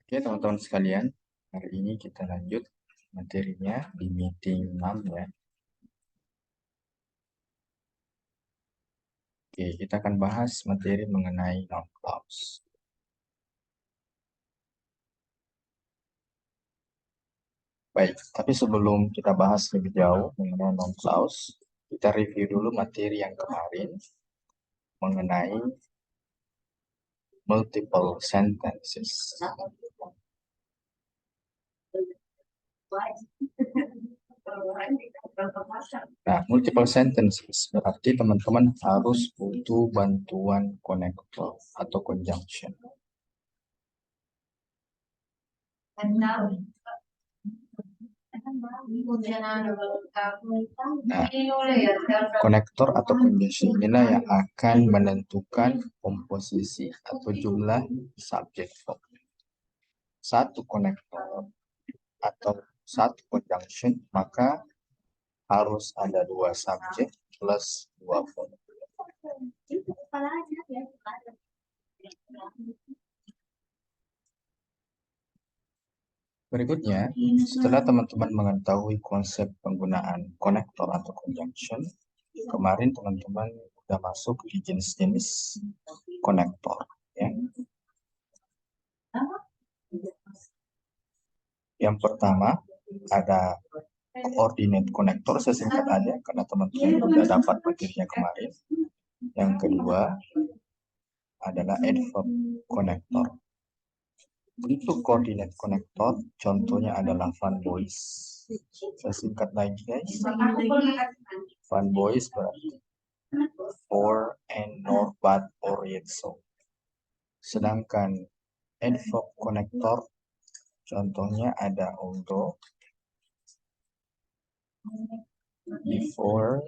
Oke, teman-teman sekalian, hari ini kita lanjut materinya di meeting 6 ya. Oke, kita akan bahas materi mengenai noun clause. Baik, tapi sebelum kita bahas lebih jauh mengenai noun clause, kita review dulu materi yang kemarin mengenai multiple sentences. Nah, multiple sentences berarti teman-teman harus butuh bantuan konektor atau conjunction. Nah, konektor atau conjunction inilah yang akan menentukan komposisi atau jumlah subjek verb. Satu konektor atau satu conjunction, maka harus ada dua subjek plus dua verb. Berikutnya, setelah teman-teman mengetahui konsep penggunaan konektor atau conjunction, kemarin teman-teman sudah masuk di jenis-jenis konektor. Ya. Yang pertama ada coordinate konektor, saya singkat aja karena teman-teman sudah dapat materinya kemarin. Yang kedua adalah adverb konektor. Untuk coordinate konektor, contohnya adalah Van Boys. Saya singkat lagi guys. Van Boys berarti for and nor but or yet so. Sedangkan adverb konektor, contohnya ada although, before,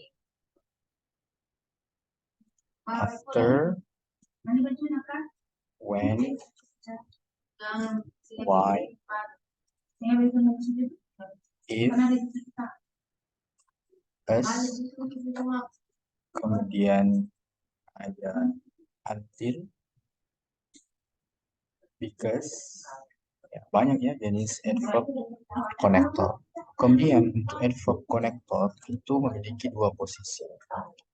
after, when, why, if, as, kemudian ada until, because, ya, banyak ya jenis adverb konektor. Kemudian untuk adverb konektor itu memiliki dua posisi.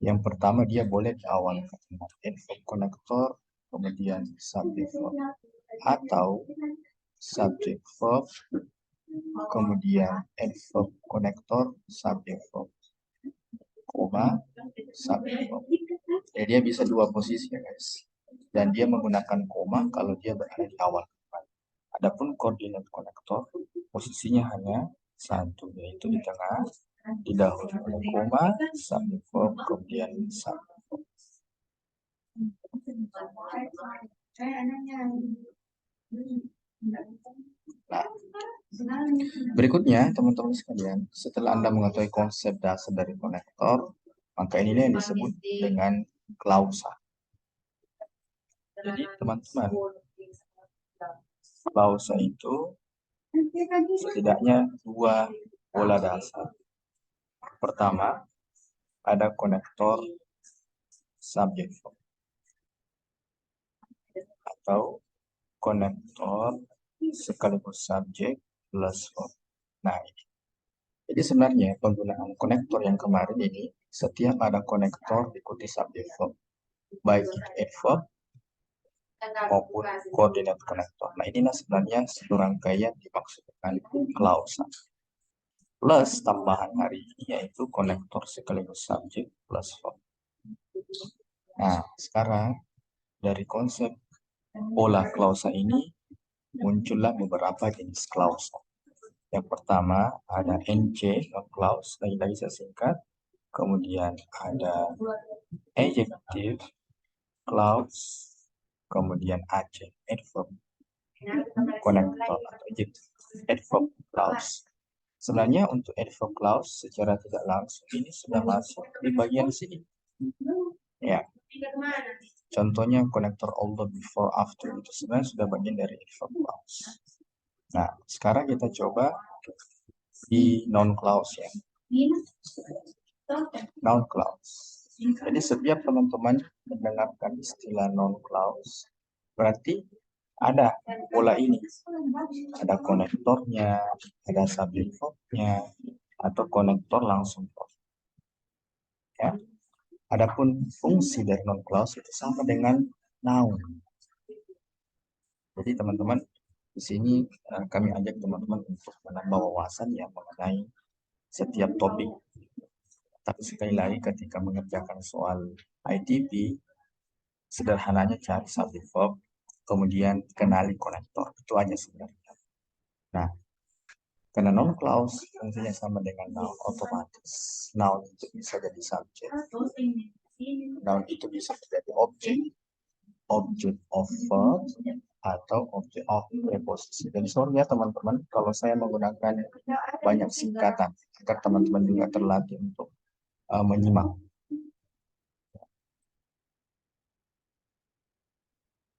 Yang pertama dia boleh di awal kalimat adverb konektor, kemudian subject verb, atau subject verb, kemudian adverb konektor, subject verb, koma, subject verb. Jadi dia bisa dua posisi ya guys. Dan dia menggunakan koma kalau dia berada di awal. Adapun koordinat konektor posisinya hanya satu, yaitu di tengah, didahului oleh koma, subject verb, kemudian subject verb. Nah, berikutnya teman-teman sekalian, setelah Anda mengetahui konsep dasar dari konektor, maka inilah yang disebut dengan klausa. Jadi teman-teman, klausa itu setidaknya dua pola dasar. Pertama, ada konektor subject verb atau konektor sekaligus subjek plus verb. Nah, ini. Jadi sebenarnya penggunaan konektor yang kemarin ini, setiap ada konektor diikuti subjek verb, baik itu adverb maupun koordinat konektor. Nah, inilah sebenarnya satu rangkaian dimaksudkan klausa. Plus tambahan hari ini yaitu konektor sekaligus subjek plus verb. Nah, sekarang dari konsep pola klausa ini muncullah beberapa jenis klausa. Yang pertama ada NC, non clause, lagi-lagi saya singkat. Kemudian ada adjective clause, kemudian adjective, adverb, konektor atau adjective, adverb clause. Sebenarnya untuk adverb clause secara tidak langsung ini sudah masuk di bagian sini. Ya. Contohnya konektor although, before, after itu sebenarnya sudah bagian dari adverb clause. Nah, sekarang kita coba di noun clause ya. Noun clause. Jadi setiap teman-teman mendengarkan istilah noun clause, berarti ada pola ini. Ada konektornya, ada subject verb-nya, atau konektor langsung verb. Ya. Adapun fungsi dari non-clause itu sama dengan noun. Jadi teman-teman, di sini kami ajak teman-teman untuk menambah wawasan yang mengenai setiap topik. Tapi sekali lagi ketika mengerjakan soal ITP, sederhananya cari subject verb, kemudian kenali konektor. Itu aja sebenarnya. Nah, karena non clause fungsinya sama dengan noun, otomatis noun itu bisa jadi subjek, noun itu bisa menjadi objek, object of verb, atau object of preposition. Jadi sorry ya teman-teman kalau saya menggunakan banyak singkatan agar teman-teman juga terlatih untuk menyimak.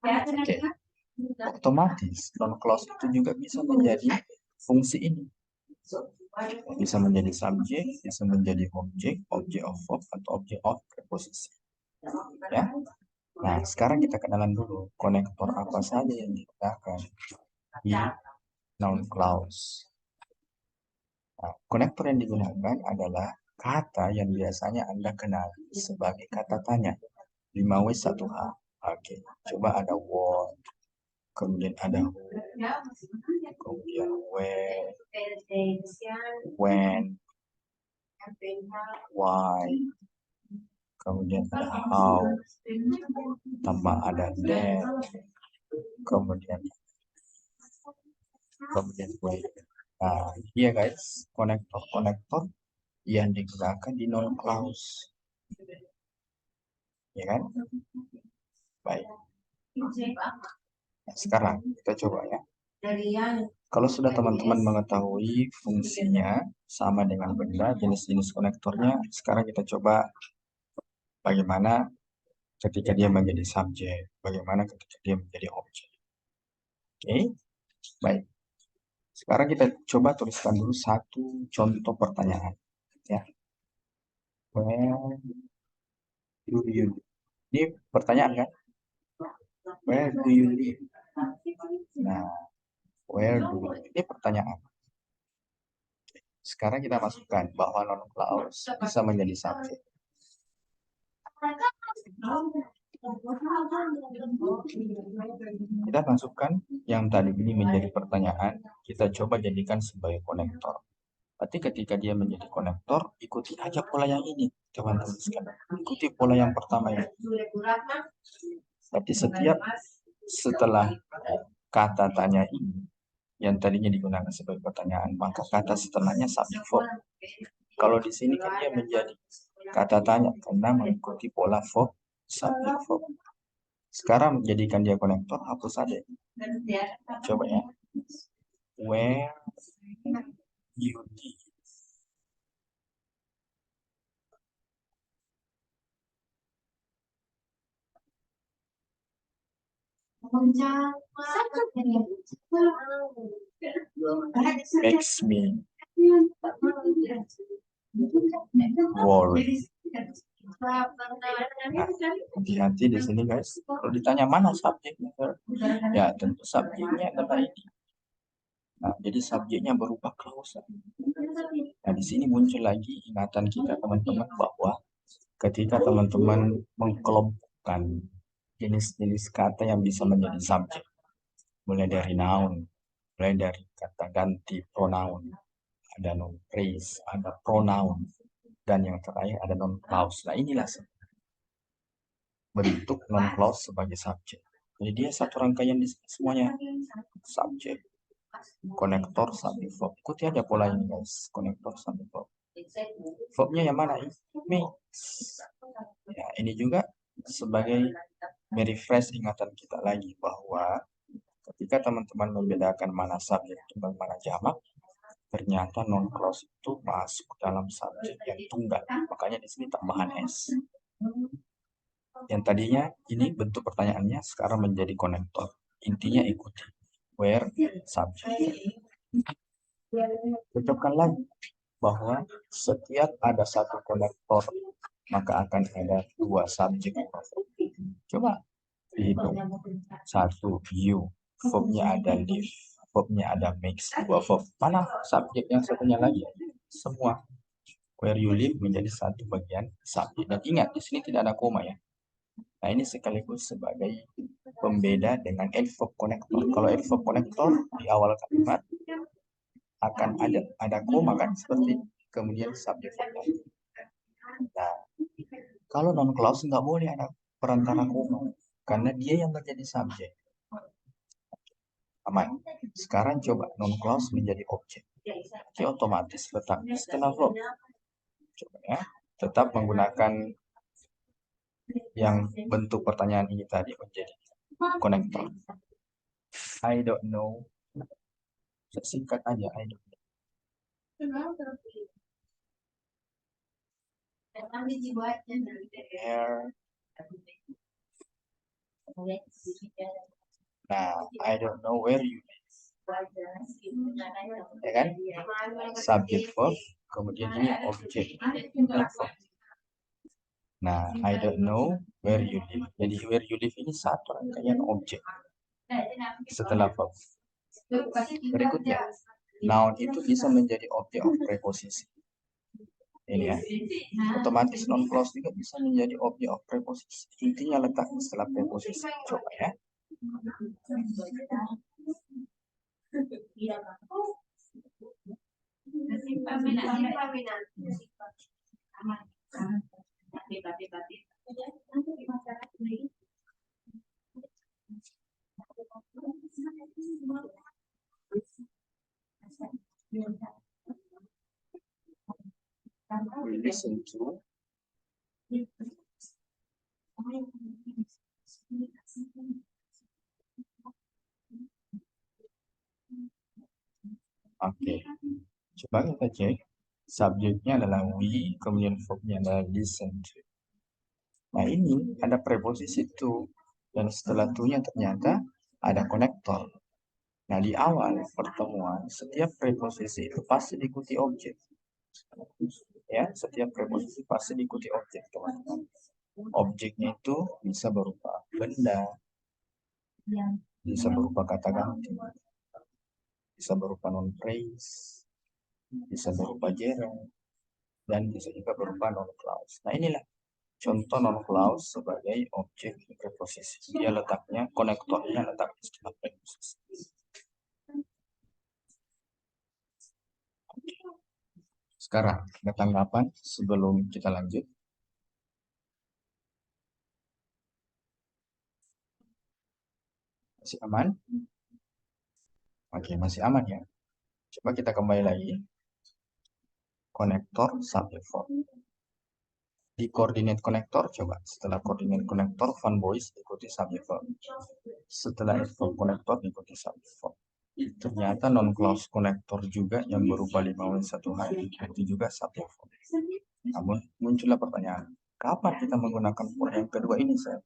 Oke. Otomatis non clause itu juga bisa menjadi fungsi ini. Bisa menjadi subjek, bisa menjadi objek, object of verb, atau object of preposition. Ya. Nah, sekarang kita kenalan dulu konektor apa saja yang digunakan di noun clause. Nah, konektor yang digunakan adalah kata yang biasanya Anda kenal sebagai kata tanya. 5W 1H. Oke, coba ada what, kemudian ada who, kemudian where, when, why, kemudian ada how, tambah ada that, kemudian where. Nah, iya guys, konektor yang digunakan di non clause, ya kan? Baik. Nah, sekarang kita coba ya. Kalau sudah teman-teman mengetahui fungsinya sama dengan benda, jenis-jenis konektornya, sekarang kita coba bagaimana ketika dia menjadi subjek, bagaimana ketika dia menjadi objek. Oke, baik. Sekarang kita coba tuliskan dulu satu contoh pertanyaan. Ya. Where do you live? Ini pertanyaan kan? Where do you live? Nah, where do you live? Ini pertanyaan. Sekarang kita masukkan bahwa non clause bisa menjadi subjek. Kita masukkan yang tadi ini menjadi pertanyaan, kita coba jadikan sebagai konektor. Berarti ketika dia menjadi konektor, ikuti aja pola yang ini, teman-teman sekalian. Ikuti pola yang pertama ini. Berarti setelah kata tanya ini, yang tadinya digunakan sebagai pertanyaan, maka kata setelahnya subject verb. Kalau di sini kan dia menjadi kata tanya karena mengikuti pola verb, subject verb. Sekarang menjadikan dia konektor, hapus saja. Coba ya. Where you live. Makes me worry. Nah, hati-hati di sini guys. Kalau ditanya mana subjeknya, ya tentu subjeknya adalah ini. Nah, jadi subjeknya berubah klausa. Nah, di sini muncul lagi ingatan kita teman-teman bahwa ketika teman-teman mengkelompokkan jenis-jenis kata yang bisa menjadi subjek, mulai dari noun, mulai dari kata ganti pronoun, ada noun phrase, ada pronoun, dan yang terakhir ada non clause. Nah, inilah bentuk non clause sebagai subjek. Jadi dia satu rangkaian di semuanya, subjek, konektor, subjek, verb. Ikuti aja pola ini guys, konektor, subjek, verb. Verbnya yang mana? Mix. Ya, ini juga sebagai merefresh ingatan kita lagi bahwa ketika teman-teman membedakan mana subjek dan mana jamak, ternyata non clause itu masuk dalam subjek yang tunggal. Makanya di sini tambahan s. Yang tadinya ini bentuk pertanyaannya sekarang menjadi konektor. Intinya ikuti where subject. Ucapkan lagi bahwa setiap ada satu konektor maka akan ada dua subjek. Coba dihitung. 1 you, verbnya ada live, verbnya ada mix, dua verb. Mana subjek yang satunya lagi? Semua. Where you live menjadi satu bagian subjek. Dan ingat, di sini tidak ada koma ya. Nah, ini sekaligus sebagai pembeda dengan adverb connector. Kalau adverb connector di awal kalimat akan ada koma kan, seperti kemudian subjek verb. Nah, kalau non clause nggak boleh ada perantara koma, karena dia yang menjadi subjek. Aman. Sekarang coba non clause menjadi objek. Oke, otomatis letaknya setelah verb. Coba ya, tetap menggunakan yang bentuk pertanyaan ini tadi menjadi konektor. I don't know. Singkat aja, I don't know. Nah, I don't know where you live. Ya kan? Subject verb, kemudian ini objek. Nah, I don't know where you live. Jadi where you live ini satu rangkaian objek setelah verb. Berikutnya, noun itu bisa menjadi objek of preposisi. Ini ya, otomatis non clause juga bisa menjadi objek of preposisi. Intinya letaknya setelah preposisi. Coba ya. We listen to Oke, coba kita cek. Subjeknya adalah we, kemudian verbnya adalah listen to. Nah, ini ada preposisi to, dan setelah to-nya ternyata ada konektor. Nah, di awal pertemuan, setiap preposisi itu pasti diikuti objek. Ya, setiap preposisi pasti diikuti objek, teman-teman. Objeknya itu bisa berupa benda, bisa berupa kata ganti, bisa berupa non phrase, bisa berupa gerund, dan bisa juga berupa non clause. Nah, inilah contoh non clause sebagai objek preposisi. Dia letaknya, konektornya letak di setelah preposisi. Sekarang, ada tanggapan sebelum kita lanjut? Masih aman? Oke, masih aman ya. Coba kita kembali lagi. Konektor subject verb. Di coordinate konektor, coba setelah coordinate konektor, fun voice ikuti subject verb. Setelah adverb konektor ikuti subject verb. Ternyata non clause konektor juga yang berupa 5W1H itu juga subject verb. Namun muncullah pertanyaan, kapan kita menggunakan pola yang kedua ini, saya?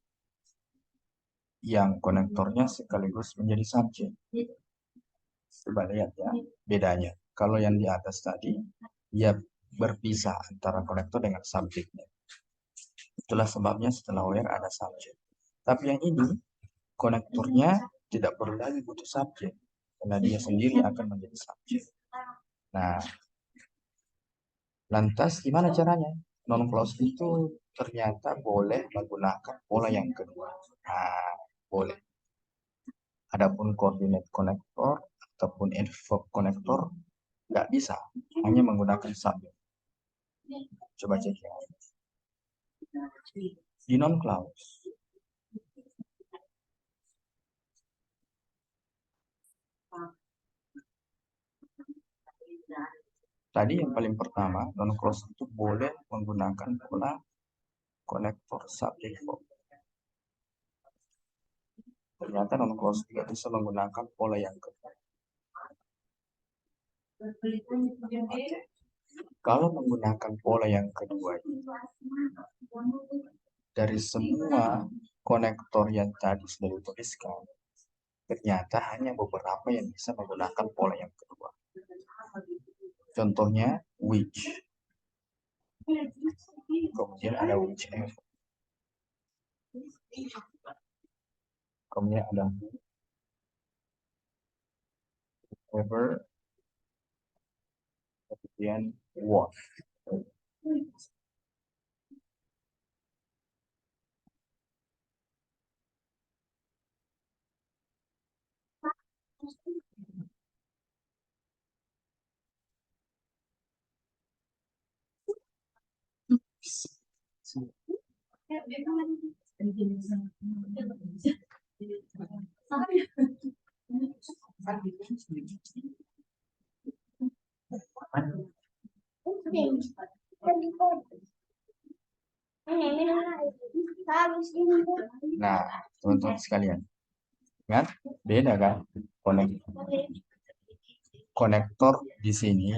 Yang konektornya sekaligus menjadi subjek. Coba lihat ya bedanya. Kalau yang di atas tadi, ia berpisah antara konektor dengan subjeknya. Itulah sebabnya setelah where ada subjek. Tapi yang ini, konektornya tidak perlu lagi butuh subjek, karena dia sendiri akan menjadi subjek. Nah, lantas gimana caranya? Non clause itu ternyata boleh menggunakan pola yang kedua. Nah, boleh. Adapun coordinate connector ataupun adverb connector nggak bisa, hanya menggunakan subjek. Coba cek ya. Di non clause tadi yang paling pertama, non clause itu boleh menggunakan pola konektor subject verb. Ternyata non clause juga bisa menggunakan pola yang kedua. Oke. Kalau menggunakan pola yang kedua ini, dari semua konektor yang tadi sudah dituliskan, ternyata hanya beberapa yang bisa menggunakan pola yang kedua. Contohnya which, kemudian ada whichever, kemudian ada who, ever, kemudian what. Nah, teman-teman sekalian, ingat beda kan konektor di sini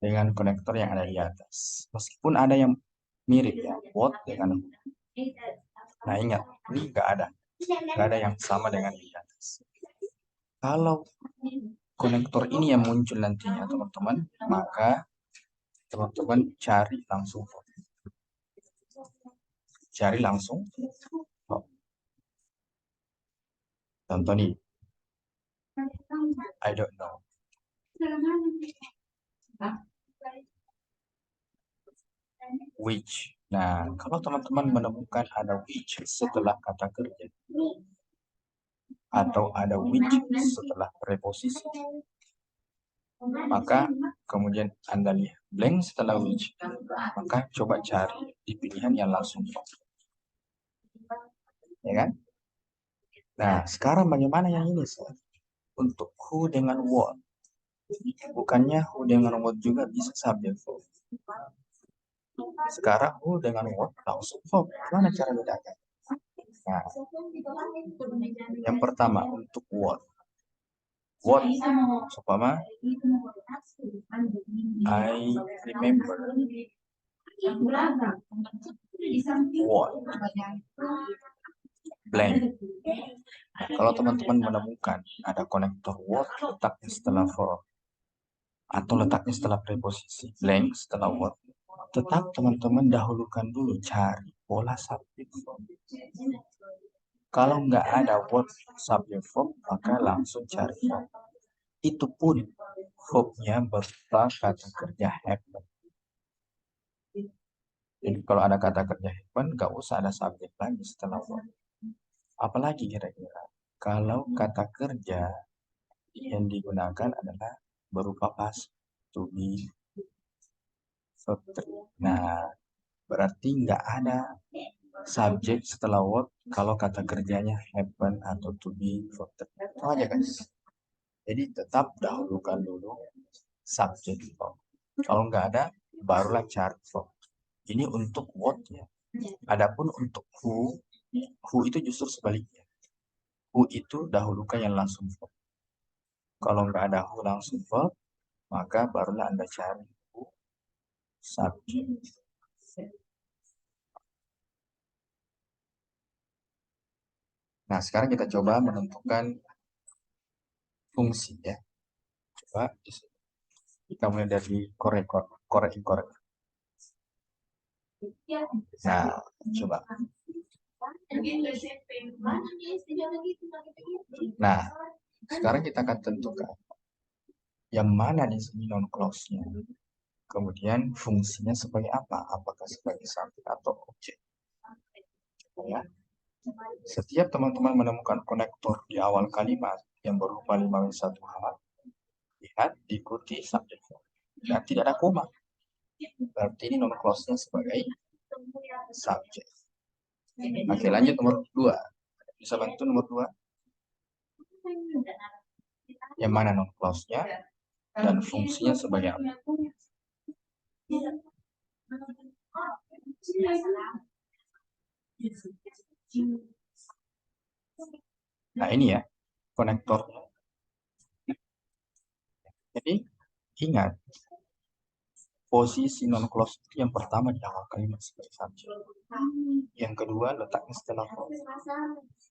dengan konektor yang ada di atas. Meskipun ada yang mirip ya, what dengan. Nah ingat, ini nggak ada yang sama dengan di atas. Kalau konektor ini yang muncul nantinya teman-teman, maka teman-teman cari langsung what. Cari langsung what. Contoh nih, I don't know. Which. Nah, kalau teman-teman menemukan ada which setelah kata kerja atau ada which setelah preposisi, maka kemudian Anda lihat blank setelah which, maka coba cari di pilihan yang langsung from. Ya kan? Nah, sekarang bagaimana yang ini, Sir? Untuk who dengan what. Bukannya who dengan what juga bisa subject verb. Sekarang who dengan what langsung verb. Gimana cara bedakan? Nah, yang pertama untuk what. What, seumpama I remember what blank. Nah, kalau teman-teman menemukan ada konektor what letaknya setelah verb atau letaknya setelah preposisi blank setelah what, tetap teman-teman dahulukan dulu cari pola subject verb. Kalau nggak ada what subject verb, maka langsung cari verb. Itu pun verbnya berupa kata kerja happen. Jadi kalau ada kata kerja happen, nggak usah ada subjek lagi setelah verb. Apalagi kira-kira kalau kata kerja yang digunakan adalah berupa past to be verb 3. Nah, berarti nggak ada subjek setelah what kalau kata kerjanya happen atau to be verb 3. Itu aja guys. Jadi tetap dahulukan dulu subjek verb. Kalau nggak ada, barulah cari verb. Ini untuk what ya. Adapun untuk who itu justru sebaliknya. Who itu dahulukan yang langsung verb. Kalau nggak ada who langsung verb, maka barulah Anda cari who subject. Nah, sekarang kita coba menentukan fungsi ya. Coba kita mulai dari correct. Nah, coba. Nah, sekarang kita akan tentukan yang mana di sini non clause-nya. Kemudian fungsinya sebagai apa? Apakah sebagai subjek atau objek? Ya. Setiap teman-teman menemukan konektor di awal kalimat yang berupa 5W1H, lihat diikuti subjek dan tidak ada koma. Berarti ini non clause-nya sebagai subjek. Oke, lanjut nomor 2. Bisa bantu nomor 2? Yang mana non clause-nya dan fungsinya sebagai apa? Nah, ini ya konektornya. Jadi ingat, posisi non clause itu yang pertama di awal kalimat sebagai subjek. Yang kedua letaknya setelah verb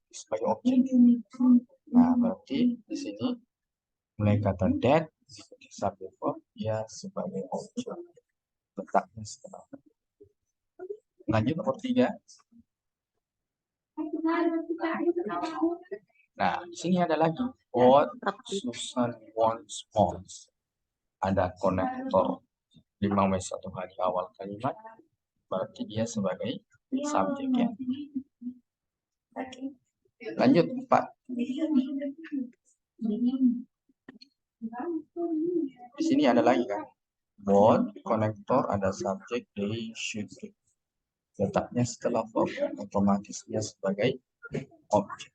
sebagai objek. Nah, berarti di sini mulai kata that subjek verb ya sebagai objek. Letaknya setelah verb. Lanjut nomor 3. Nah, di sini ada lagi what Susan wants wants. Ada konektor 5W1H di awal kalimat, berarti dia sebagai subjek ya. Oke. Lanjut 4. Di sini ada lagi kan. Both konektor ada subjek they should be. Letaknya setelah verb, otomatis dia sebagai objek.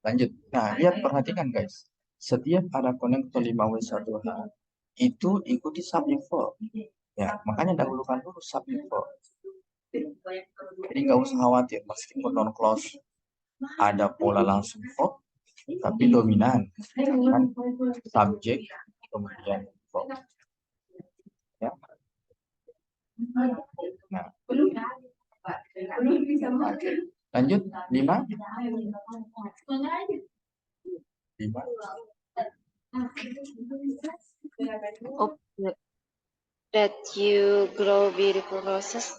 Lanjut. Nah, lihat perhatikan guys. Setiap ada konektor 5W1H itu ikuti subjek verb. Ya, makanya dahulukan dulu subjek verb. Jadi nggak usah khawatir meskipun non clause ada pola langsung verb, tapi dominan kan subjek kemudian verb. Ya. Nah. Oke. Lanjut 5. 5. Object that you grow beautiful roses.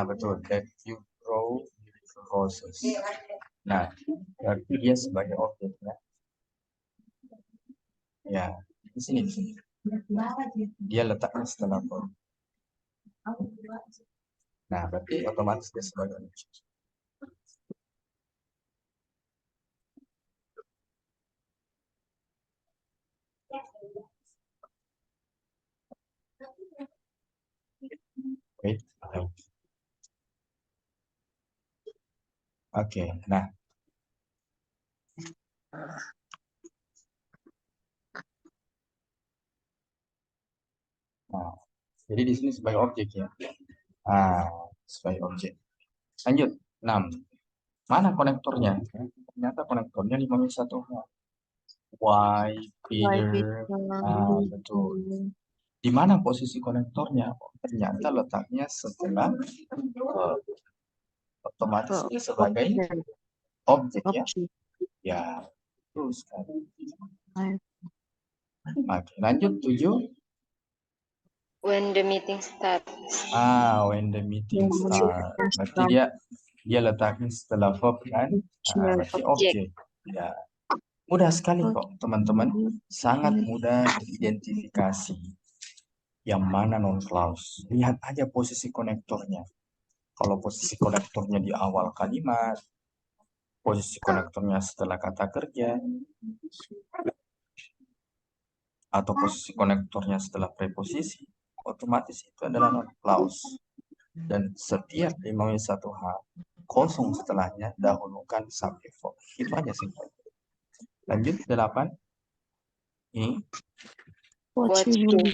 Betul. That you grow beautiful roses. Nah, berarti dia sebagai objek ya. Ya, di sini. Dia letaknya setelah verb. Nah, berarti otomatis dia sebagai objek. Wait. Oke, nah. Nah, jadi di sini sebagai objek ya. Sebagai objek. Lanjut 6. Mana konektornya? Ternyata konektornya 5W1H. Why, Peter. Betul. Di mana posisi konektornya? Ternyata letaknya setelah otomatis dia sebagai objek ya. Ya, betul sekali. Oke, lanjut 7. When the meeting starts. When the meeting starts. Berarti dia letaknya setelah verb kan? Berarti objek. Ya. Mudah sekali kok teman-teman. Sangat mudah diidentifikasi. Yang mana non clause. Lihat aja posisi konektornya. Kalau posisi konektornya di awal kalimat, posisi konektornya setelah kata kerja, atau posisi konektornya setelah preposisi, otomatis itu adalah non clause. Dan setiap 5W1H kosong setelahnya dahulukan subject verb. Itu aja sih. Lanjut 8. Ini What subject.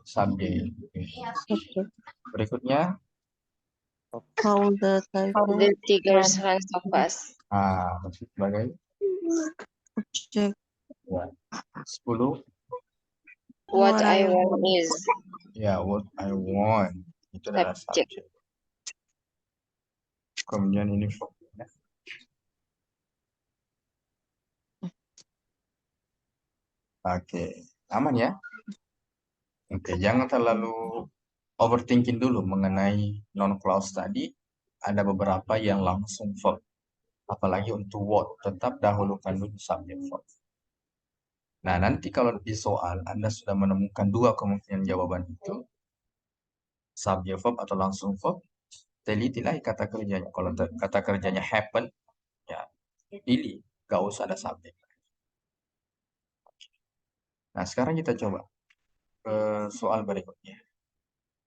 Subjek. Berikutnya How the tigers run so fast. Sebagai Object. 10. What I want is. Ya, what I want itu adalah subjek. Kemudian ini verb. Oke, aman ya? Oke, jangan terlalu overthinking dulu mengenai non-clause tadi. Ada beberapa yang langsung verb. Apalagi untuk what, tetap dahulukan dulu subject verb. Nah, nanti kalau di soal Anda sudah menemukan 2 kemungkinan jawaban itu, subject verb atau langsung verb, telitilah kata kerjanya. Kalau kata kerjanya happen, ya pilih, gak usah ada subjek. Nah, sekarang kita coba ke soal berikutnya.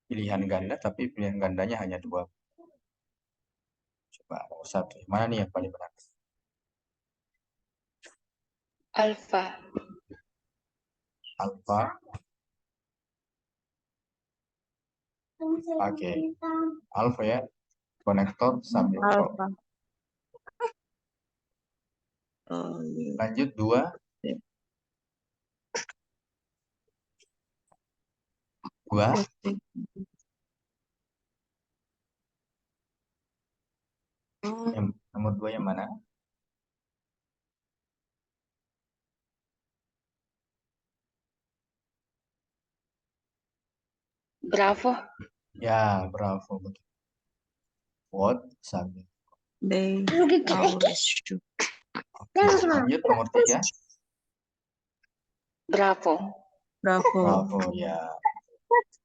Pilihan ganda, tapi pilihan gandanya hanya 2. Coba nomor 1. Mana nih yang paling benar? Alpha. Alpha. Oke. Alpha ya. Konektor subjek verb. Lanjut 2. 2. Yang nomor 2 yang mana? Bravo. Ya, bravo. What subject? They always shoot. Oke, lanjut nomor 3. Bravo. Bravo, ya.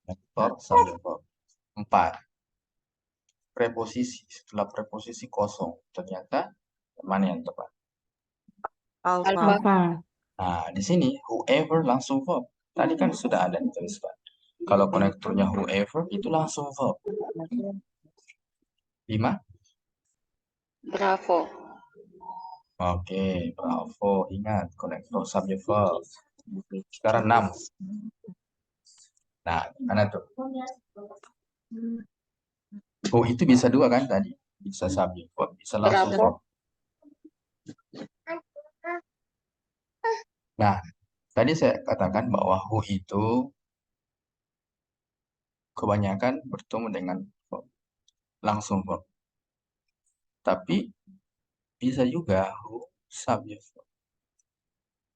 Konektor subjek verb. 4. Preposisi. Setelah preposisi kosong. Ternyata mana yang tepat? Alpha. Nah, di sini whoever langsung verb. Tadi kan sudah ada dituliskan. Kalau konektornya whoever itu langsung verb. 5. Bravo. Oke, bravo. Ingat konektor subjek verb. Sekarang 6. Nah, mana tuh? Oh, itu bisa dua kan tadi? Bisa subjek verb, bisa langsung Bravo. verb. Nah, tadi saya katakan bahwa who itu kebanyakan bertemu dengan verb, langsung verb. Tapi bisa juga who subjek verb.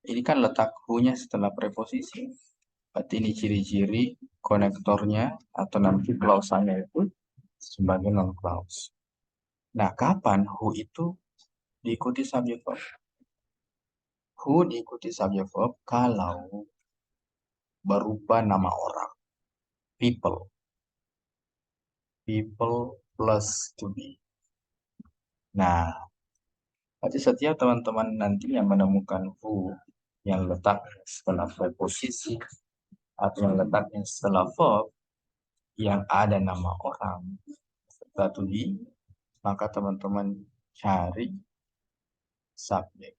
Ini kan letak who-nya setelah preposisi. Berarti ini ciri-ciri konektornya atau nanti clause-nya itu sebagai non-clause. Nah, kapan who itu diikuti subjek verb? Who diikuti subjek verb kalau berupa nama orang. People. People plus to be. Nah, berarti setiap teman-teman nanti yang menemukan who yang letak setelah preposisi atau yang letaknya setelah verb yang ada nama orang serta to be, maka teman-teman cari subjek.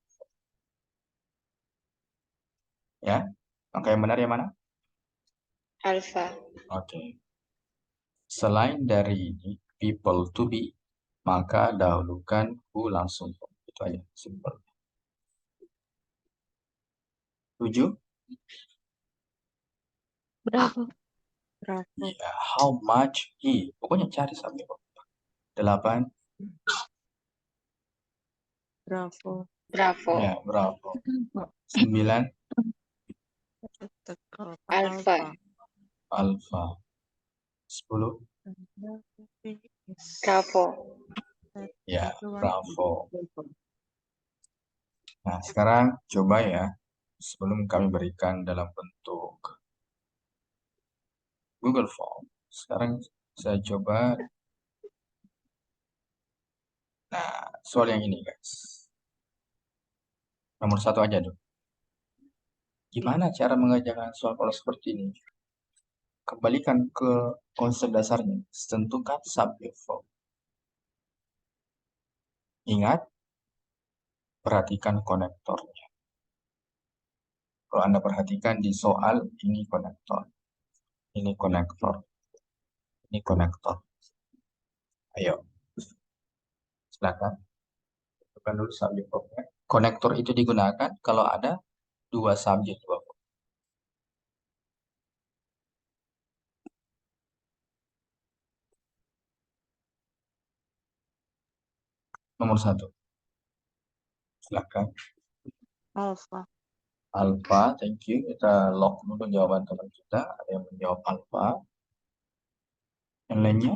Ya, maka yang benar yang mana? Alpha. Oke. Selain dari ini, people to be, maka dahulukan who langsung. Itu aja, simple. 7. Bravo. Ya, how much he. Pokoknya cari subjek. 8. Bravo. Ya, bravo. 9. Alpha. Alpha. 10. Bravo. Ya, bravo. Nah, sekarang coba ya, sebelum kami berikan dalam bentuk Google Form, sekarang saya coba, nah, soal yang ini guys. Nomor 1 aja dulu. Gimana cara mengerjakan soal kalau seperti ini? Kembalikan ke konsep dasarnya, tentukan subjek verb. Ingat, perhatikan konektornya. Kalau Anda perhatikan di soal, ini konektor. Ini konektor. Ini konektor. Ayo, silakan. Tentukan dulu subjek verbnya. Konektor itu digunakan kalau ada dua subjek, dua verb. Nomor 1. Silakan. Alpha. Alpha, thank you. Kita lock dulu jawaban teman kita. Ada yang menjawab alpha. Yang lainnya?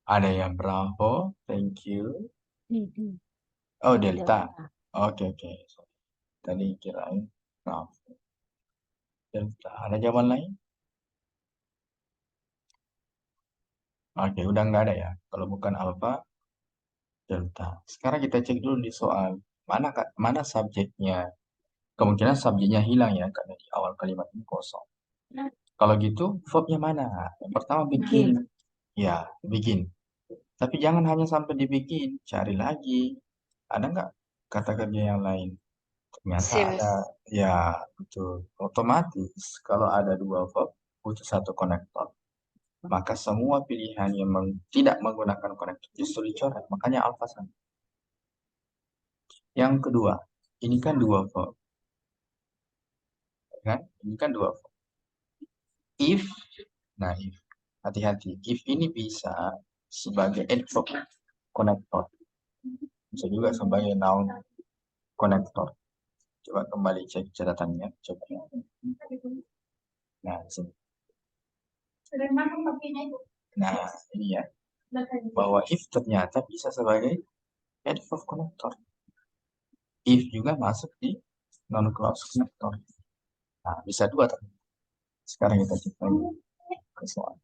Ada yang bravo, thank you. Oh, delta. Oke, oke. Tadi kirain bravo. Delta. Ada jawaban lain? Oke, udah nggak ada ya. Kalau bukan alpha, delta. Sekarang kita cek dulu di soal. Mana subjeknya? Kemungkinan subjeknya hilang ya, karena di awal kalimat ini kosong. Kalau gitu, verbnya mana? Yang pertama begin. Ya, begin. Tapi jangan hanya sampai dibikin, cari lagi. Ada nggak kata kerja yang lain? Ternyata Seems. ada. Ya, betul. Otomatis kalau ada dua verb, butuh satu konektor. Maka semua pilihan yang tidak menggunakan konektor justru dicoret. Makanya alfa sama. Yang kedua, ini kan dua verb. Kan? Ini kan dua verb. If, nah if. Hati-hati. If ini bisa sebagai adverb konektor. bisa juga sebagai noun konektor. Coba kembali cek catatannya. Coba. Nah, di sini. Nah, ini ya. Bahwa if ternyata bisa sebagai adverb connector. If juga masuk di non-clause connector. Nah, bisa dua tapi. Sekarang kita cek lagi ke soal.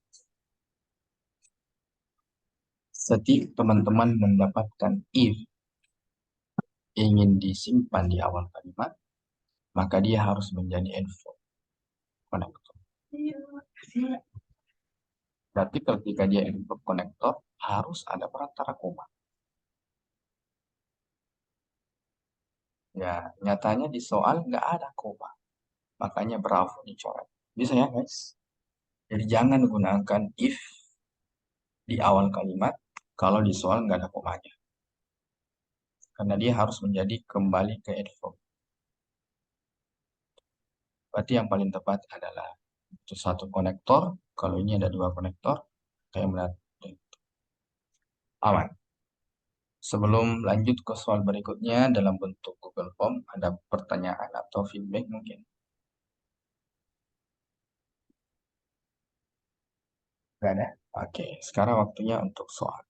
Setiap teman-teman mendapatkan if ingin disimpan di awal kalimat, maka dia harus menjadi adverb connector. Berarti ketika dia adverb connector, harus ada perantara koma. Ya, nyatanya di soal nggak ada koma. Makanya bravo dicoret. Bisa ya guys? Jadi jangan gunakan if di awal kalimat kalau di soal nggak ada komanya. Karena dia harus menjadi kembali ke adverb. Berarti yang paling tepat adalah itu satu konektor. Kalau ini ada dua konektor, kayak berarti aman. Sebelum lanjut ke soal berikutnya dalam bentuk Google Form, ada pertanyaan atau feedback mungkin? Nggak ada? Oke, sekarang waktunya untuk soal.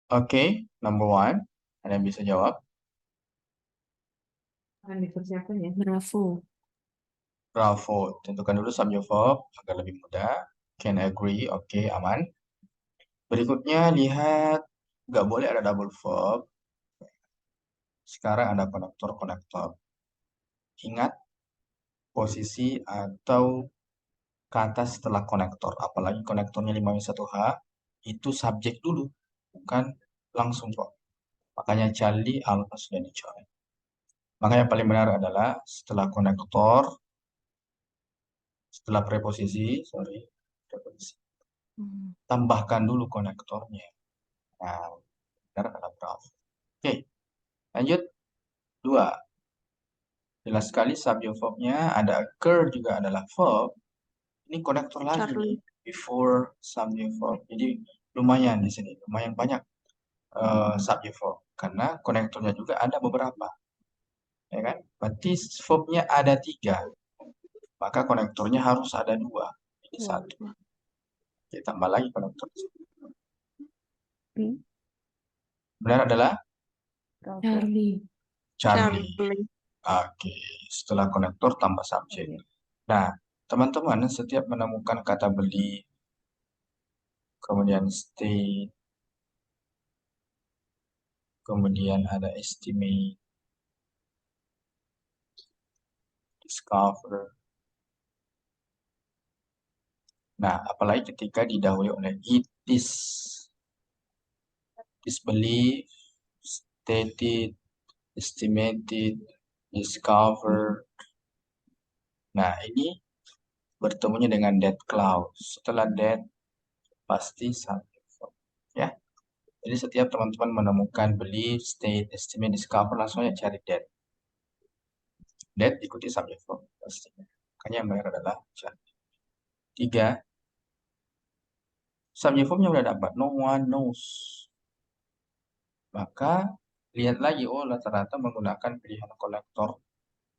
Oke, number one. Ada yang bisa jawab? Akan dipersiapkan ya. Bravo. Bravo. Tentukan dulu subject verb agar lebih mudah. Can agree. Oke, aman. Berikutnya lihat, nggak boleh ada double verb. Sekarang ada konektor-konektor. Ingat posisi atau kata setelah konektor. Apalagi konektornya 5W1H, itu subjek dulu. Bukan langsung kok. Makanya Charlie, Alpha sudah dicoret. Maka yang paling benar adalah setelah konektor, setelah preposisi, tambahkan dulu konektornya. Nah, benar adalah bravo. Oke, lanjut. 2. Jelas sekali subject verbnya, ada occur juga adalah verb. Ini konektor lagi nih, Charlie. before subject verb. Jadi lumayan di sini, lumayan banyak subject verb. Karena konektornya juga ada beberapa. Ya kan? Berarti verbnya ada 3. Maka konektornya harus ada 2. Ini 1. Kita tambah lagi konektor. Benar adalah Charlie. Charlie. Charlie. Oke, setelah konektor tambah subjek. Nah, teman-teman setiap menemukan kata beli, kemudian stay, kemudian ada estimate, discover. Nah, apalagi ketika didahului oleh it is, disbelief, stated, estimated, discover. Nah, ini bertemunya dengan that clause. Setelah that, pasti subject verb. Ya. Jadi setiap teman-teman menemukan belief, state, estimate, discover, langsung aja cari that. That ikuti subject verb pastinya. Makanya yang benar adalah cari. 3. Subject verbnya udah dapat. No one knows. Maka lihat lagi, oh rata-rata menggunakan pilihan konektor.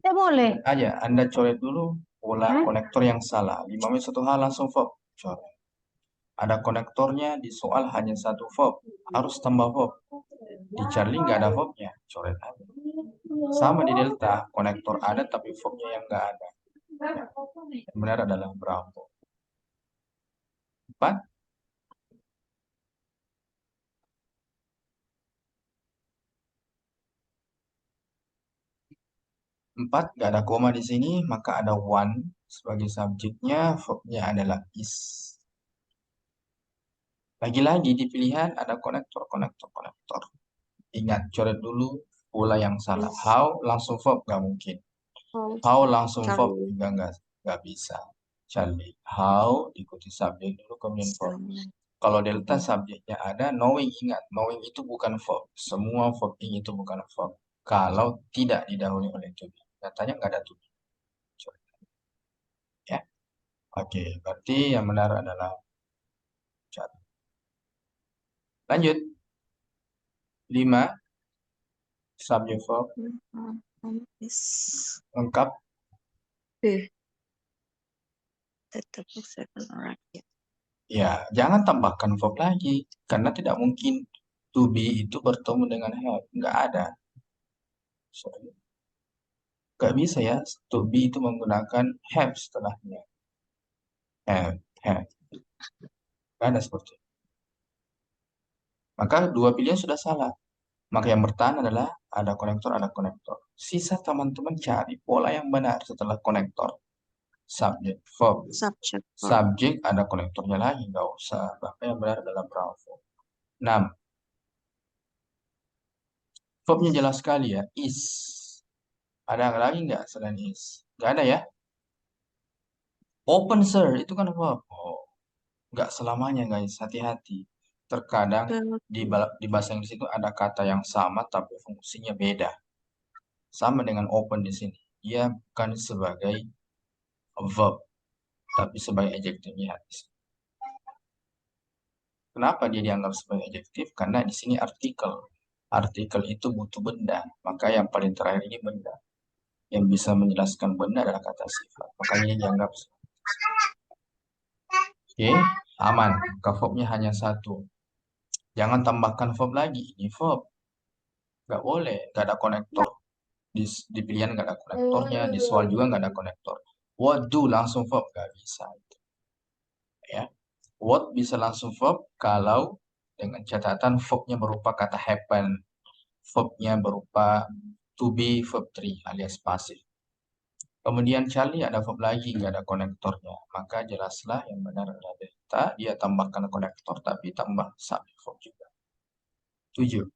Ya boleh. Aja, Anda coret dulu pola konektor yang salah. 5W1H langsung verb. Coret. Ada konektornya di soal hanya 1 verb. Harus tambah verb. Di Charlie nggak ada verbnya. Coret aja. Sama di Delta, konektor ada tapi verbnya yang nggak ada. Yang benar adalah bravo. 4. 4 nggak ada koma di sini, maka ada one sebagai subjeknya, verbnya adalah is. Lagi-lagi di pilihan ada konektor. Ingat, coret dulu pola yang salah. Is. How langsung verb nggak mungkin. How langsung verb Charlie. juga nggak bisa. Charlie. How diikuti subjek dulu kemudian verb. Kalau delta subjeknya ada, knowing, ingat, knowing itu bukan verb. Semua verb itu bukan verb. Kalau tidak didahului oleh to be. Katanya nggak ada to be. Ya. Oke, berarti yang benar adalah Charlie. Lanjut. 5. Subject verb Is. lengkap. Tetap second right. Ya, jangan tambahkan verb lagi. Karena tidak mungkin to be itu bertemu dengan have. Nggak ada. Sorry. Nggak bisa ya, to be itu menggunakan have setelahnya. Have. Nggak ada seperti itu. Maka 2 pilihan sudah salah. Maka yang bertahan adalah ada konektor. Sisa teman-teman cari pola yang benar setelah konektor. Subject, verb. Subject verb. Subjek ada konektornya lagi, nggak usah. Maka yang benar adalah bravo. 6. Verbnya jelas sekali ya, is. Ada lagi nggak selain is? Nggak ada ya? Open sir, itu kan verb. Oh, nggak selamanya guys, hati-hati. Terkadang di bahasa Inggris itu ada kata yang sama tapi fungsinya beda. Sama dengan open di sini. Dia bukan sebagai verb, tapi sebagai adjektifnya. Kenapa dia dianggap sebagai adjektif? Karena di sini artikel. Artikel itu butuh benda. Maka yang paling terakhir ini benda. Yang bisa menjelaskan benda adalah kata sifat. Makanya ini dianggap. Oke, aman. Verbnya hanya 1. Jangan tambahkan verb lagi. Ini verb. Nggak boleh. Nggak ada konektor. Di pilihan nggak ada konektornya. Di soal juga nggak ada konektor. What do langsung verb. Nggak bisa. Ya. What bisa langsung verb kalau dengan catatan verbnya berupa kata happen. Verbnya berupa to be, verb 3 alias pasif. Kemudian Charlie ada verb lagi, nggak ada konektornya. Maka jelaslah yang benar adalah delta. Dia tambahkan konektor, tapi tambah subject verb juga. 7.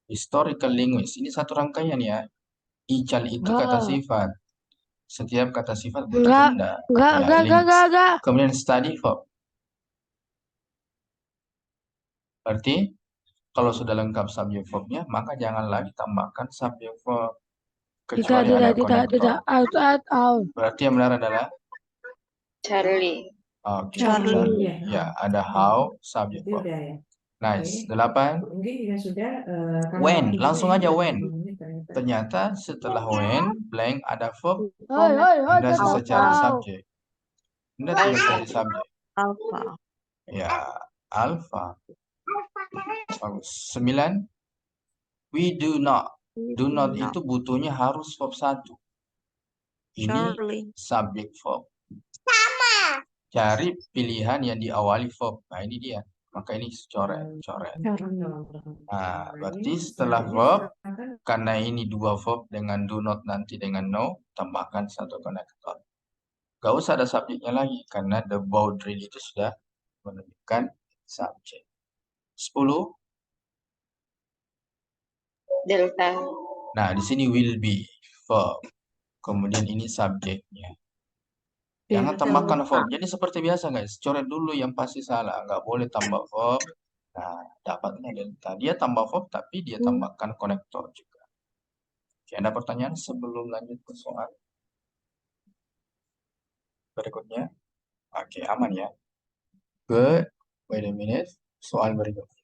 Historical linguist. Ini satu rangkaian ya. Ical itu kata sifat. Setiap kata sifat butuh benda. Enggak. Kemudian study verb. Berarti kalau sudah lengkap subject verbnya, maka jangan lagi tambahkan subject verb. Kecuali ada konektor. Berarti yang benar adalah Charlie. oke, Charlie. Charlie. Ya. Ya, ada how, subject Itu verb. udah ya. Nice. Oke. 8. Mungkin juga sudah When, tanggal langsung tujuh aja ya, when. 20 menit ternyata. Ternyata setelah when, blank ada verb. Alpha. Anda susah cari subjek. Anda tinggal cari subjek. Alpha. Ya, alpha. Bagus. 9. We do not. Do not itu butuhnya harus verb 1. Ini Charlie. subject verb. Cari pilihan yang diawali verb. Nah, ini dia. Maka ini coret. Nah, berarti setelah verb, karena ini dua verb dengan do not nanti dengan no, tambahkan satu konektor. Gak usah ada subjeknya lagi, karena the boundary itu sudah menunjukkan subjek. 10. Delta. Nah, di sini will be verb. Kemudian ini subjeknya. Jangan tambahkan verb. Jadi seperti biasa guys, coret dulu yang pasti salah. Nggak boleh tambah verb. Nah, dapatnya delta. Dia tambah verb, tapi dia tambahkan konektor juga. Oke, ada pertanyaan sebelum lanjut ke soal berikutnya? Oke, aman ya. Good. Wait a minute. Soal berikutnya.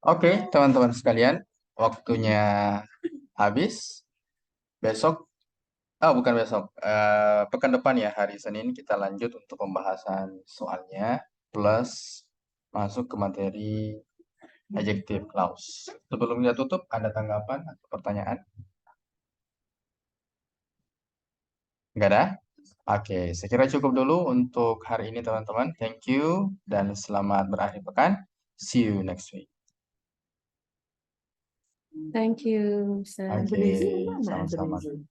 Oke, teman-teman sekalian, waktunya habis. Besok, bukan besok, pekan depan ya, hari Senin kita lanjut untuk pembahasan soalnya, plus masuk ke materi adjective clause. Sebelum kita tutup, ada tanggapan atau pertanyaan? Enggak ada? Oke, saya kira cukup dulu untuk hari ini teman-teman. Thank you dan selamat berakhir pekan. See you next week. Thank you, Ustaz. Oke, Berizin mana sama-sama. Berizin?